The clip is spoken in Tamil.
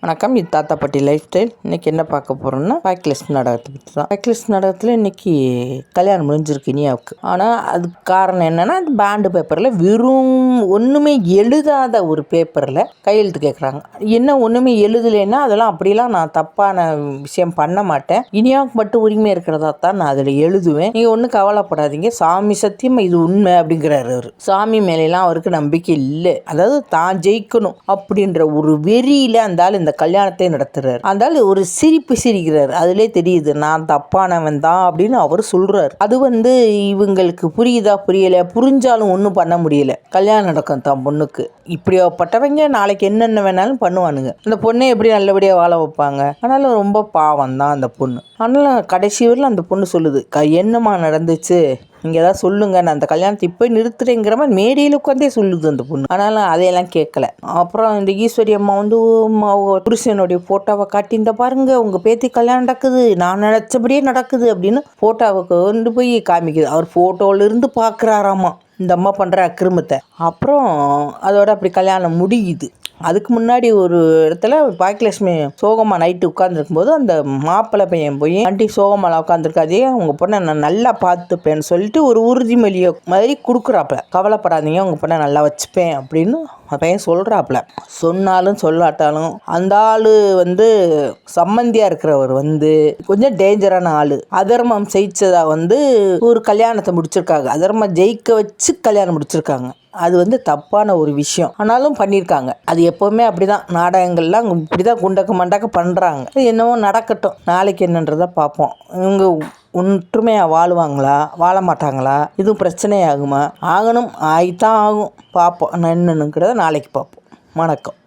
வணக்கம். இது தாத்தாப்பட்டி லைஃப் ஸ்டைல். இன்றைக்கி என்ன பார்க்க போகிறோம்னா பாக்கியலட்சுமி நாடகத்தை பற்றி தான். பாக்கியலட்சுமி நாடகத்தில் இன்றைக்கி கல்யாணம் முடிஞ்சிருக்கு இனியாவுக்கு. ஆனால் அதுக்கு காரணம் என்னென்னா, அந்த பேண்டு பேப்பரில் வெறும் ஒன்றுமே எழுதாத ஒரு பேப்பரில் கையெழுத்து கேட்குறாங்க. என்ன ஒன்றுமே எழுதலைன்னா அதெல்லாம் அப்படிலாம் நான் தப்பான விஷயம் பண்ண மாட்டேன், இனியாவுக்கு மட்டும் உரிமை இருக்கிறதா தான் நான் அதில் எழுதுவேன், நீங்கள் ஒன்றும் கவலைப்படாதீங்க, சாமி சத்தியம் இது உண்மை அப்படிங்கிறாரு அவர். சாமி மேலாம் அவருக்கு நம்பிக்கை இல்லை, அதாவது தான் ஜெயிக்கணும் அப்படின்ற ஒரு வெறியில் அந்த ஆள் இந்த கல்யாணத்தை நடத்துறாரு. அந்த ஆள் ஒரு சிரிப்பு சிரிக்கிறார், அதுலேயே தெரியுது நான் தப்பானவன் தான் அப்படின்னு அவர் சொல்றாரு. அது இவங்களுக்கு புரியுதா புரியல, புரிஞ்சாலும் ஒன்றும் பண்ண முடியல. கல்யாணம் நடக்கும் தான் பொண்ணுக்கு. இப்படியாப்பட்டவங்க நாளைக்கு என்னென்ன வேணாலும் பண்ணுவானுங்க. அந்த பொண்ணை எப்படி நல்லபடியாக வாழ வைப்பாங்க. ஆனாலும் ரொம்ப பாவம் தான் அந்த பொண்ணு. ஆனாலும் கடைசி வரையில் அந்த பொண்ணு சொல்லுது, என்னம்மா நடந்துச்சு, நீங்கள் ஏதாவது சொல்லுங்க, நான் அந்த கல்யாணத்தை இப்போ நிறுத்துறேங்கிற மாதிரி மேடையில் உட்காந்தே சொல்லுது அந்த பொண்ணு. ஆனாலும் அதையெல்லாம் கேட்கல. அப்புறம் இந்த ஈஸ்வரி அம்மா புருஷனுடைய ஃபோட்டோவை காட்டி, இந்த பாருங்க உங்கள் பேத்தி கல்யாணம் நடக்குது, நான் நினச்சபடியே நடக்குது அப்படின்னு ஃபோட்டோவை கொண்டு போய் காமிக்குது. அவர் ஃபோட்டோவிலிருந்து பார்க்குறாராமா இந்த அம்மா பண்ணுற அக்கிரமத்தை. அப்புறம் அதோட அப்படி கல்யாணம் முடியுது. அதுக்கு முன்னாடி ஒரு இடத்துல பாக்கியலட்சுமி சோகமாக நைட்டு உட்காந்துருக்கும்போது அந்த மாப்பிள்ளை பையன் போய் ஆண்டி சோகமாலாம் உட்காந்துருக்காதே, உங்கள் பொண்ணை நான் நல்லா பார்த்துப்பேன்னு சொல்லிட்டு ஒரு உறுதிமொழியை மாதிரி கொடுக்குறாப்புல. கவலைப்படாதீங்க, உங்கள் பொண்ணை நல்லா வச்சுப்பேன் அப்படின்னு பையன் சொல்கிறாப்புல. சொன்னாலும் சொல்லாட்டாலும் அந்த ஆள் சம்மந்தியாக இருக்கிறவர் கொஞ்சம் டேஞ்சரான ஆள். அதர்மம் ஜெயிச்சதா ஒரு கல்யாணத்தை முடிச்சிருக்காங்க. அதர்மம் ஜெயிக்க வச்சு கல்யாணம் முடிச்சிருக்காங்க. அது தப்பான ஒரு விஷயம், ஆனாலும் பண்ணியிருக்காங்க. அது எப்போவுமே அப்படி தான், நாடகங்கள்லாம் இப்படி தான் குண்டக்க மண்டக்க பண்ணுறாங்க. என்னவோ நடக்கட்டும், நாளைக்கு என்னன்றதை பார்ப்போம். இவங்க ஒற்றுமையாக வாழுவாங்களா வாழ மாட்டாங்களா, இதுவும் பிரச்சனையாகுமா, ஆகணும் ஆகித்தான் ஆகும், பார்ப்போம். நான் என்னன்னுங்கிறத நாளைக்கு பார்ப்போம். வணக்கம்.